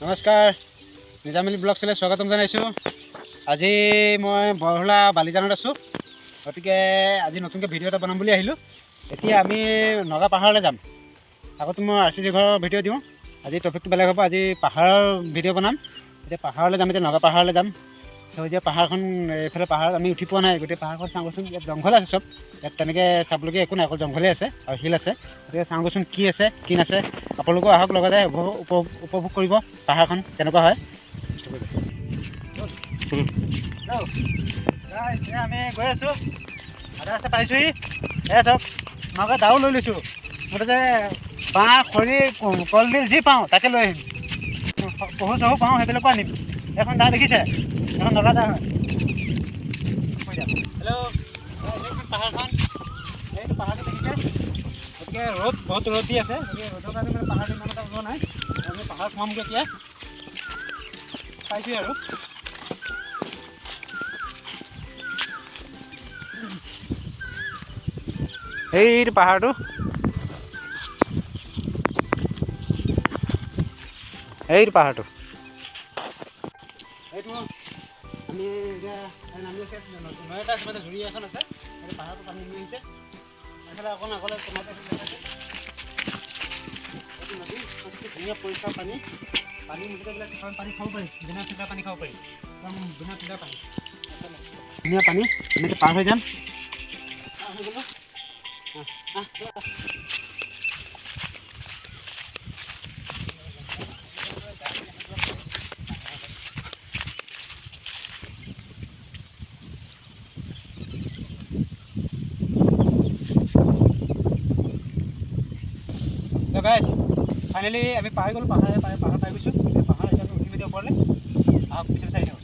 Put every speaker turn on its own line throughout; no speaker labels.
নমস্কাৰ, নিজামিলি ব্লগ চেনেলত স্বাগতম জনাইছোঁ। আজি মই বৰহোলা বালিজানত আছোঁ। গতিকে আজি নতুনকৈ ভিডিঅ' এটা বনাম বুলি আহিলোঁ। এতিয়া আমি নগা পাহাৰলৈ যাম। আগতে মই RCC ঘৰৰ ভিডিঅ' দিওঁ। আজি টপিকটো বেলেগ হ'ব। আজি পাহাৰৰ ভিডিঅ' বনাম। এতিয়া পাহাৰলৈ যাম, এতিয়া নগা পাহাৰলৈ যাম। এতিয়া পাহাৰখন এইফালে পাহাৰত আমি উঠি পোৱা নাই। গোটেই পাহাৰখন চাওঁচোন, ইয়াত জংঘল আছে চব। ইয়াত তেনেকৈ চাবলগীয়া একো নাই, অকল জংঘলেই আছে আৰু শিল আছে। গতিকে চাওঁচোন কি আছে কি নাছে। আপোনালোকেও আহক, লগতে উপভোগ কৰিব পাহাৰখন কেনেকুৱা হয়। আমি গৈ আছোঁ, আধা ৰাস্তা পাইছোঁহি। চাওক, মই দাও লৈ লৈছোঁ। মুঠতে বাঁহ, খৰি, কলডিল যি পাওঁ তাকে লৈ আহিম। পহু চহু পাওঁ সেইবিলাকো আনিম। এখন দা দেখিছে, এখন নগা দা হয়। হেল্ল', পাহাৰখন, এইটো পাহাৰটো দেখিছে। গতিকে বহুত ৰ'দ দি আছে। গতিকে ৰ'দৰ কাৰণে মানে পাহাৰটো ইমান এটা ওলোৱা নাই। আমি পাহাৰ সোমামগৈ এতিয়া, পাইছোঁহি আৰু। এইটো পাহাৰটো, এইটো পাহাৰটো, এইটো আমি এতিয়া নামি আছে। নৈ এটা আছে, মানে জুৰি এখন আছে। সেইটো পাহাৰটো পানী নামি আহিছে। এইফালে অকণ আগলৈ সোমাই পাইছোঁ। এইটো নদী, ধুনীয়া পৰিষ্কাৰ পানী। পানী মুঠতে পানী খাব পাৰি, বিনা ফিল্টাৰ পানী খাব পাৰি, একদম বিনা ফিল্টাৰ পানী। ধুনীয়া পানী, আমি এতিয়া পাৰ হৈ যাম। হৈ গ'লো। গাইজ, ফাইনেলি আমি পাই গ'লোঁ। পাহাৰ পাই গৈছোঁ। পাহাৰ এতিয়া আমি উঠিম এতিয়া ওপৰলৈ। আহক পিছলৈ চাই থাকক।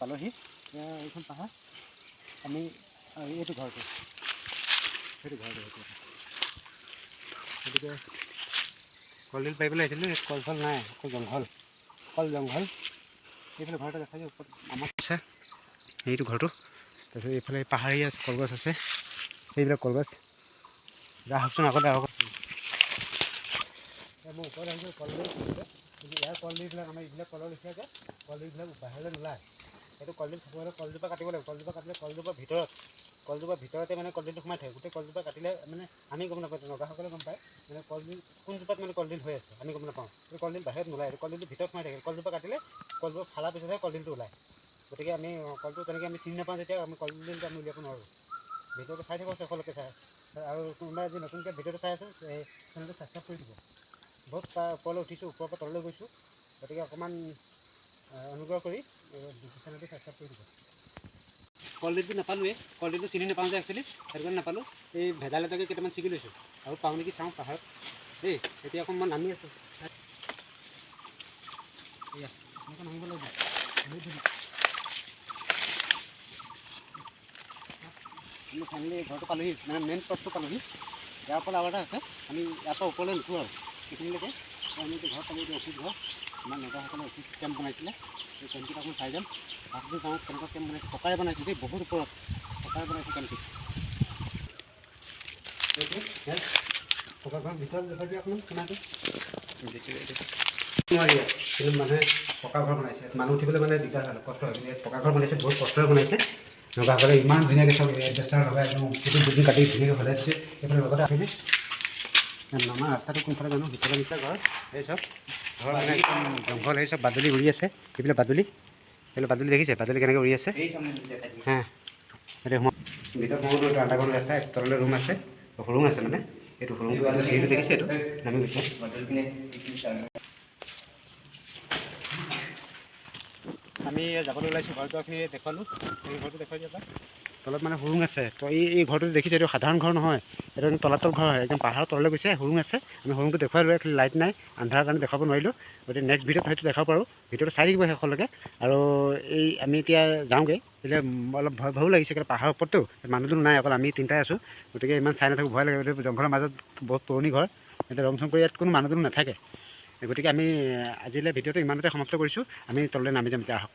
পালোহি এইখন পাহাৰ। আমি এইটো ঘৰটো, সেইটো ঘৰটো। গতিকে কলডিল পাৰিবলৈ আহিছিলোঁ। কল ফল নাই, অকল জংঘল, জংঘল। এইফালে ঘৰটো দেখা যায়, ওপৰত আমাৰ আছে সেইটো ঘৰটো। তাৰপিছত এইফালে পাহাৰীয়া কলগছ আছে, সেইবিলাক কলগছ। আহকচোন আগতে আহক। মই ওপৰত আহিছোঁ, কলডিল কিন্তু ইয়াৰ কলডিলবিলাক আমাৰ এইবিলাক কলৰ লিখিয়াকৈ কলডিলবিলাক বাহিৰলৈ নোলায়। সেইটো কলডিল থাকিব হ'লে কলজোপা কাটিব লাগিব। কলজোপা কাটিলে কলজোপাৰ ভিতৰতে মানে কলডিলটো সোমাই থাকে। গোটেই কলজোপা কাটিলে মানে আমি গম নাপাওঁ, নগাসকলে গম পায় মানে কলডিল কোনজোপাত মানে কলডিল হৈ আছে, আমি গম নাপাওঁ। এই কলডিল বাহিৰত নোলায়, কলডিলটো ভিতৰত সোমাই থাকে। কলজোপা কাটিলে কলজোপা ফালাৰ পিছতহে কলডিলটো ওলায়। গতিকে আমি কলটো তেনেকৈ আমি চিনি নাপাওঁ, যেতিয়া আমি কলডিলটো আমি উলিয়াব নোৱাৰোঁ। ভিডিঅ'টো চাই থাকক, শেষলৈকে চাই। আৰু কোনোবা যদি নতুনকৈ ভিডিঅ'টো চাই আছে, চেনেলটো ছাবস্ক্ৰাইব কৰি দিব। বহুত ওপৰলৈ উঠিছোঁ, ওপৰৰ পৰা তললৈ গৈছোঁ। গতিকে অকণমান অনুগ্ৰহ কৰি চেনেলটো ছাবস্ক্ৰাইব কৰি দিব। কলডিলটো নাপালোঁৱেই, কলডিলটো চিনি নাপাওঁ যে একচুৱেলি, সেইটো কাৰণে নাপালোঁ। এই ভেদাইল এটাকে কেইটামান ছিগি লৈছোঁ আৰু পাওঁ নেকি চাওঁ পাহাৰত দেই। এতিয়া অকণ মই নামি আছোঁ। এয়া এনেকৈ নামিব লাগিব। আমি ফাইনেলি ঘৰটো পালোঁহি, মানে মেইন স্পটটো পালোঁহি। ইয়াৰ পৰা আৰু এটা আছে, আমি ইয়াৰ পৰা ওপৰলৈ নুঠোঁ আৰু সেইখিনিলৈকে। আমি এতিয়া ঘৰত পালোঁ। এতিয়া অফিচ ঘৰ, আমাৰ নেতাসকলে অফিচ কেম্প বনাইছিলে। সেই কেম্পটোত আকৌ চাই যাম। ভাবি যাওঁ কেনেকুৱা কেম্প বনাইছে। পকাৰে বনাইছে দেই, বহুত ওপৰত পকাৰে বনাইছে কেম্পটো। পকা ঘৰৰ ভিতৰত দেখা দিয়ে অকণমান সোমাইটো নোৱাৰি, কিন্তু মানুহে পকা ঘৰ বনাইছে। মানুহ উঠিবলৈ মানে দিগদাৰ হয়, কষ্ট হয়। পকা ঘৰ বনাইছে, বহুত কষ্টৰে বনাইছে। নগাসকলে ইমান ধুনীয়াকৈ চব এডজাষ্টাৰ লগাই একদম সেইটো দুদিন কাটি ধুনীয়াকৈ সজাই দিছে। এইফালে লগতে আহিলে আমাৰ ৰাস্তাটো কোনফালে জানো, ভিতৰৰ নিচিনা ঘৰ। এই চব ঘৰ মানে একদম জংঘল, এই চব বাদুলি উৰি আছে। এইফালে বাদুলি, এইফালে বাদুলি দেখিছে, বাদুলি কেনেকৈ উৰি আছে। হা, এতিয়া ভিতৰত সোমাবলৈ এইটো আণ্ডাৰগ্ৰাউণ্ড ৰাস্তা, তললৈ ৰুম আছে, সুৰুং আছে মানে। এইটো সুৰুং চিৰিটো দেখিছে, এইটো নামি গৈছে। আমি যাবলৈ ওলাইছোঁ, ঘৰটো আপুনি দেখুৱালোঁ। এই ঘৰটো দেখুৱাই দিয়া। তলত মানে হুৰুং আছে। তো এই ঘৰটো দেখিছে, এইটো সাধাৰণ ঘৰ নহয়, এইটো একদম তলাতল ঘৰ হয়। একদম পাহাৰৰ তললৈ গৈছে, হুৰুং আছে। আমি হুৰুংটো দেখুৱাই লৈ খালি লাইট নাই, আন্ধাৰৰ কাৰণে দেখাব নোৱাৰিলোঁ। গতিকে নেক্সট ভিডিঅ'ত হয়তো দেখাব পাৰোঁ। ভিডিঅ'টো চাই থাকিব শেষলৈকে। আৰু আমি এতিয়া যাওঁগৈ। এতিয়া অলপ ভয়ো লাগিছে, কাৰণ পাহাৰৰ ওপৰততো মানুহটো নাই, অকল আমি তিনিটাই আছোঁ। গতিকে ইমান চাই নাথাকোঁ, ভয় লাগে। গতিকে জংঘলৰ মাজত বহুত পুৰণি ঘৰ, এতিয়া ৰং চং কৰি ইয়াত কোনো মানুহ নাথাকে। গতিকে আমি আজিলৈ ভিডিঅ'টো ইমানতে সমাপ্ত কৰিছোঁ। আমি তললৈ নামি যাম এতিয়া, আহক।